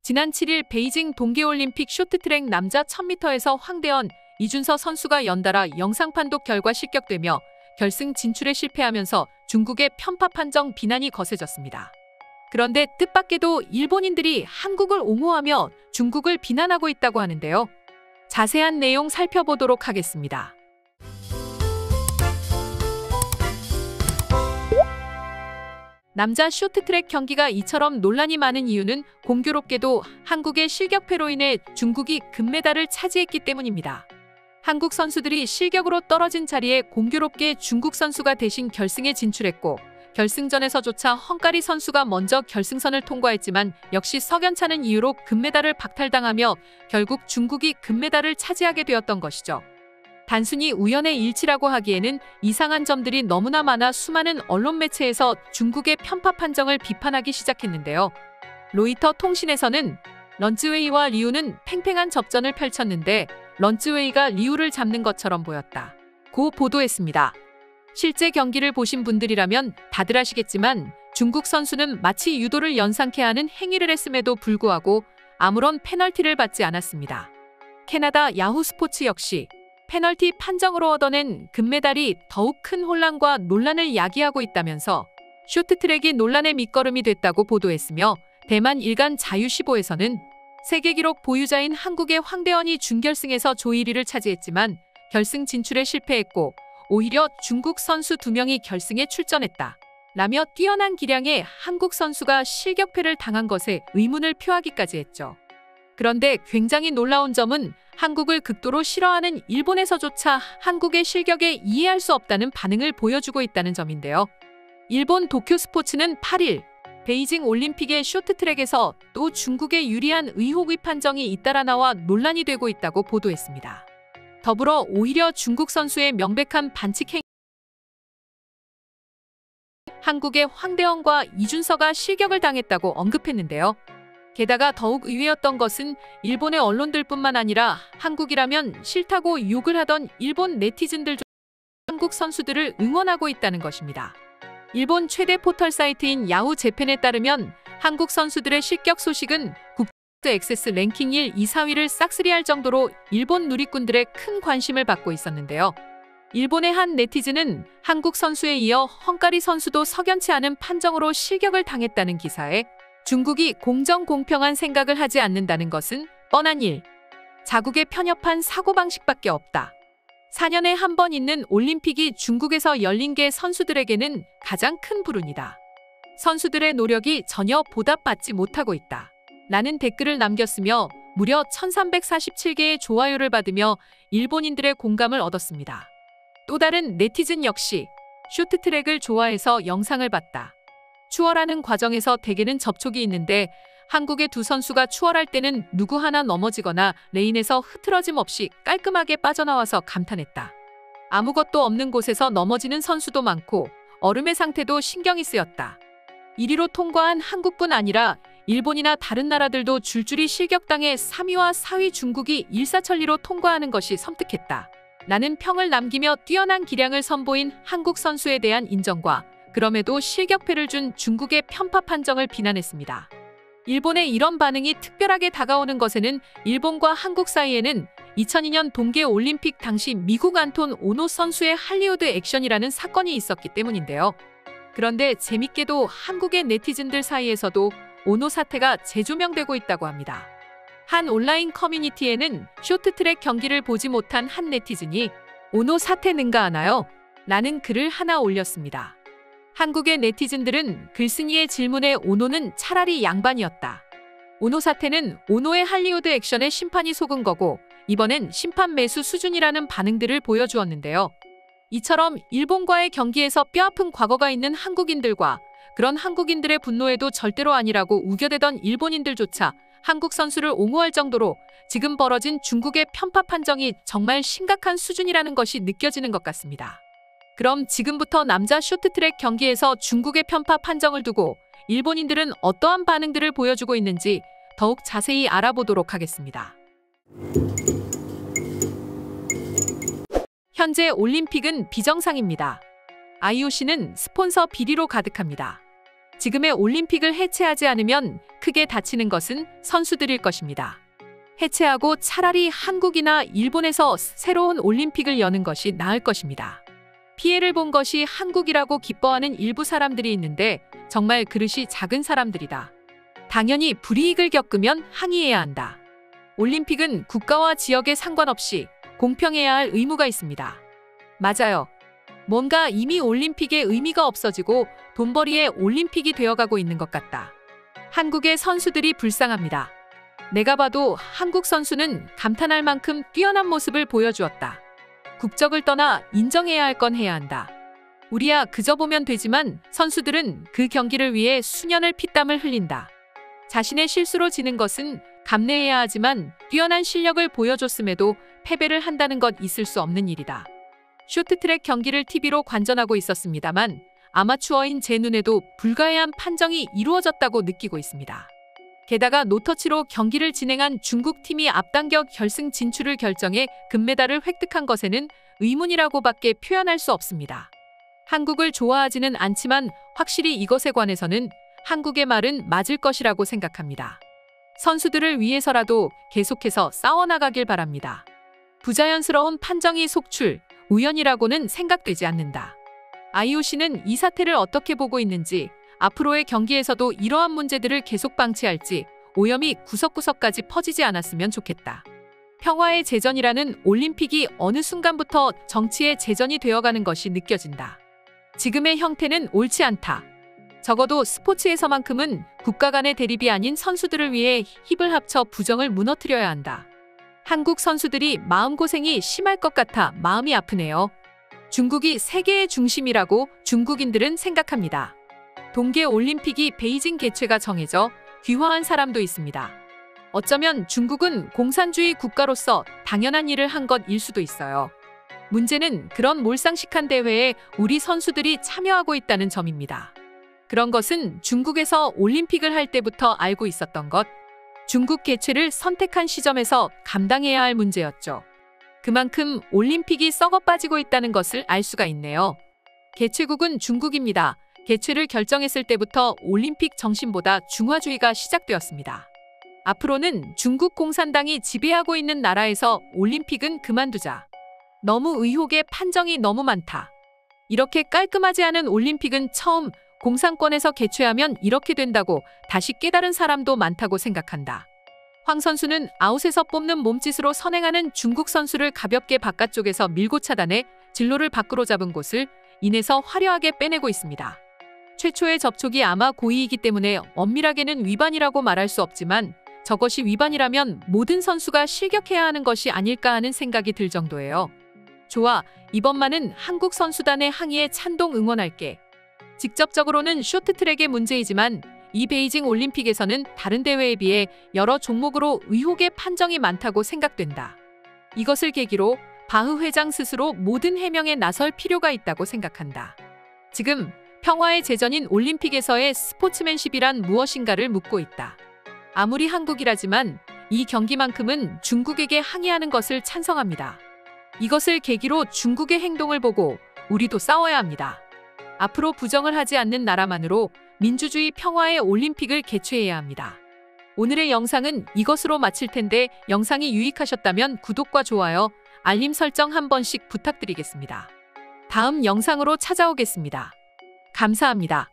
지난 7일 베이징 동계올림픽 쇼트트랙 남자 1000m에서 황대현, 이준서 선수가 연달아 영상 판독 결과 실격되며 결승 진출에 실패하면서 중국의 편파 판정 비난이 거세졌습니다. 그런데 뜻밖에도 일본인들이 한국을 옹호하며 중국을 비난하고 있다고 하는데요. 자세한 내용 살펴보도록 하겠습니다. 남자 쇼트트랙 경기가 이처럼 논란이 많은 이유는 공교롭게도 한국의 실격패로 인해 중국이 금메달을 차지했기 때문입니다. 한국 선수들이 실격으로 떨어진 자리에 공교롭게 중국 선수가 대신 결승에 진출했고, 결승전에서조차 헝가리 선수가 먼저 결승선을 통과했지만 역시 석연찮은 이유로 금메달을 박탈당하며 결국 중국이 금메달을 차지하게 되었던 것이죠. 단순히 우연의 일치라고 하기에는 이상한 점들이 너무나 많아 수많은 언론 매체에서 중국의 편파 판정을 비판하기 시작했는데요. 로이터 통신에서는 런쯔웨이와 리우는 팽팽한 접전을 펼쳤는데 런쯔웨이가 리우를 잡는 것처럼 보였다 고 보도했습니다. 실제 경기를 보신 분들이라면 다들 아시겠지만 중국 선수는 마치 유도를 연상케 하는 행위를 했음에도 불구하고 아무런 페널티를 받지 않았습니다. 캐나다 야후 스포츠 역시 페널티 판정으로 얻어낸 금메달이 더욱 큰 혼란과 논란을 야기하고 있다면서 쇼트트랙이 논란의 밑거름이 됐다고 보도했으며, 대만 일간 자유시보에서는 세계 기록 보유자인 한국의 황대현이 준결승에서 조 1위를 차지했지만 결승 진출에 실패했고 오히려 중국 선수 2명이 결승에 출전했다 라며 뛰어난 기량의 한국 선수가 실격패를 당한 것에 의문을 표하기까지 했죠. 그런데 굉장히 놀라운 점은 한국을 극도로 싫어하는 일본에서조차 한국의 실격에 이해할 수 없다는 반응을 보여주고 있다는 점인데요. 일본 도쿄 스포츠는 8일 베이징 올림픽의 쇼트트랙에서 또 중국에 유리한 의혹의 판정이 잇따라 나와 논란이 되고 있다고 보도했습니다. 더불어 오히려 중국 선수의 명백한 반칙 행위, 한국의 황대현과 이준서가 실격을 당했다고 언급했는데요. 게다가 더욱 의외였던 것은 일본의 언론들뿐만 아니라 한국이라면 싫다고 욕을 하던 일본 네티즌들조차 한국 선수들을 응원하고 있다는 것입니다. 일본 최대 포털 사이트인 야후 재팬에 따르면 한국 선수들의 실격 소식은 국제 액세스 랭킹 1, 2, 4위를 싹쓸이할 정도로 일본 누리꾼들의 큰 관심을 받고 있었는데요. 일본의 한 네티즌은 한국 선수에 이어 헝가리 선수도 석연치 않은 판정으로 실격을 당했다는 기사에 중국이 공정공평한 생각을 하지 않는다는 것은 뻔한 일, 자국에 편협한 사고방식밖에 없다. 4년에 한 번 있는 올림픽이 중국에서 열린 게 선수들에게는 가장 큰 불운이다. 선수들의 노력이 전혀 보답받지 못하고 있다 라는 댓글을 남겼으며 무려 1347개의 좋아요를 받으며 일본인들의 공감을 얻었습니다. 또 다른 네티즌 역시 쇼트트랙을 좋아해서 영상을 봤다. 추월하는 과정에서 대개는 접촉이 있는데 한국의 두 선수가 추월할 때는 누구 하나 넘어지거나 레인에서 흐트러짐 없이 깔끔하게 빠져나와서 감탄했다. 아무것도 없는 곳에서 넘어지는 선수도 많고 얼음의 상태도 신경이 쓰였다. 1위로 통과한 한국뿐 아니라 일본이나 다른 나라들도 줄줄이 실격당해 3위와 4위 중국이 일사천리로 통과하는 것이 섬뜩했다 라는 평을 남기며 뛰어난 기량을 선보인 한국 선수에 대한 인정과 그럼에도 실격패를 준 중국의 편파 판정을 비난했습니다. 일본의 이런 반응이 특별하게 다가오는 것에는 일본과 한국 사이에는 2002년 동계올림픽 당시 미국 안톤 오노 선수의 할리우드 액션이라는 사건이 있었기 때문인데요. 그런데 재밌게도 한국의 네티즌들 사이에서도 오노 사태가 재조명되고 있다고 합니다. 한 온라인 커뮤니티에는 쇼트트랙 경기를 보지 못한 한 네티즌이 오노 사태 능가하나요? 라는 글을 하나 올렸습니다. 한국의 네티즌들은 글쓴이의 질문에 오노는 차라리 양반이었다. 오노 사태는 오노의 할리우드 액션에 심판이 속은 거고 이번엔 심판 매수 수준이라는 반응들을 보여주었는데요. 이처럼 일본과의 경기에서 뼈아픈 과거가 있는 한국인들과 그런 한국인들의 분노에도 절대로 아니라고 우겨대던 일본인들조차 한국 선수를 옹호할 정도로 지금 벌어진 중국의 편파 판정이 정말 심각한 수준이라는 것이 느껴지는 것 같습니다. 그럼 지금부터 남자 쇼트트랙 경기에서 중국의 편파 판정을 두고 일본인들은 어떠한 반응들을 보여주고 있는지 더욱 자세히 알아보도록 하겠습니다. 현재 올림픽은 비정상입니다. IOC는 스폰서 비리로 가득합니다. 지금의 올림픽을 해체하지 않으면 크게 크게 다치는 것은 선수들일 것입니다. 해체하고 차라리 한국이나 일본에서 새로운 올림픽을 여는 것이 나을 것입니다. 피해를 본 것이 한국이라고 기뻐하는 일부 사람들이 있는데 정말 그릇이 작은 사람들이다. 당연히 불이익을 겪으면 항의해야 한다. 올림픽은 국가와 지역에 상관없이 공평해야 할 의무가 있습니다. 맞아요. 뭔가 이미 올림픽의 의미가 없어지고 돈벌이의 올림픽이 되어가고 있는 것 같다. 한국의 선수들이 불쌍합니다. 내가 봐도 한국 선수는 감탄할 만큼 뛰어난 모습을 보여주었다. 국적을 떠나 인정해야 할 건 해야 한다. 우리야 그저 보면 되지만 선수들은 그 경기를 위해 수년을 피땀을 흘린다. 자신의 실수로 지는 것은 감내해야 하지만 뛰어난 실력을 보여줬음에도 패배를 한다는 것 있을 수 없는 일이다. 쇼트트랙 경기를 TV로 관전하고 있었습니다만 아마추어인 제 눈에도 불가해한 판정이 이루어졌다고 느끼고 있습니다. 게다가 노터치로 경기를 진행한 중국 팀이 앞당겨 결승 진출을 결정해 금메달을 획득한 것에는 의문이라고밖에 표현할 수 없습니다. 한국을 좋아하지는 않지만 확실히 이것에 관해서는 한국의 말은 맞을 것이라고 생각합니다. 선수들을 위해서라도 계속해서 싸워나가길 바랍니다. 부자연스러운 판정이 속출, 우연이라고는 생각되지 않는다. IOC는 이 사태를 어떻게 보고 있는지, 앞으로의 경기에서도 이러한 문제들을 계속 방치할지 오염이 구석구석까지 퍼지지 않았으면 좋겠다. 평화의 제전이라는 올림픽이 어느 순간부터 정치의 제전이 되어가는 것이 느껴진다. 지금의 형태는 옳지 않다. 적어도 스포츠에서만큼은 국가 간의 대립이 아닌 선수들을 위해 힘을 합쳐 부정을 무너뜨려야 한다. 한국 선수들이 마음고생이 심할 것 같아 마음이 아프네요. 중국이 세계의 중심이라고 중국인들은 생각합니다. 동계올림픽이 베이징 개최가 정해져 귀화한 사람도 있습니다. 어쩌면 중국은 공산주의 국가로서 당연한 일을 한 것일 수도 있어요. 문제는 그런 몰상식한 대회에 우리 선수들이 참여하고 있다는 점입니다. 그런 것은 중국에서 올림픽을 할 때부터 알고 있었던 것, 중국 개최를 선택한 시점에서 감당해야 할 문제였죠. 그만큼 올림픽이 썩어 빠지고 있다는 것을 알 수가 있네요. 개최국은 중국입니다. 개최를 결정했을 때부터 올림픽 정신보다 중화주의가 시작되었습니다. 앞으로는 중국 공산당이 지배하고 있는 나라에서 올림픽은 그만두자. 너무 의혹의 판정이 너무 많다. 이렇게 깔끔하지 않은 올림픽은 처음 공산권에서 개최하면 이렇게 된다고 다시 깨달은 사람도 많다고 생각한다. 황 선수는 아웃에서 뽑는 몸짓으로 선행하는 중국 선수를 가볍게 바깥쪽에서 밀고 차단해 진로를 밖으로 잡은 곳을 인해서 화려하게 빼내고 있습니다. 최초의 접촉이 아마 고의이기 때문에 엄밀하게는 위반이라고 말할 수 없지만 저것이 위반이라면 모든 선수가 실격해야 하는 것이 아닐까 하는 생각이 들 정도예요. 좋아, 이번만은 한국 선수단의 항의에 찬동 응원할게. 직접적으로는 쇼트트랙의 문제이지만 이 베이징 올림픽에서는 다른 대회에 비해 여러 종목으로 의혹의 판정이 많다고 생각된다. 이것을 계기로 바흐 회장 스스로 모든 해명에 나설 필요가 있다고 생각한다. 지금 평화의 제전인 올림픽에서의 스포츠맨십이란 무엇인가를 묻고 있다. 아무리 한국이라지만 이 경기만큼은 중국에게 항의하는 것을 찬성합니다. 이것을 계기로 중국의 행동을 보고 우리도 싸워야 합니다. 앞으로 부정을 하지 않는 나라만으로 민주주의 평화의 올림픽을 개최해야 합니다. 오늘의 영상은 이것으로 마칠 텐데 영상이 유익하셨다면 구독과 좋아요, 알림 설정 한 번씩 부탁드리겠습니다. 다음 영상으로 찾아오겠습니다. 감사합니다.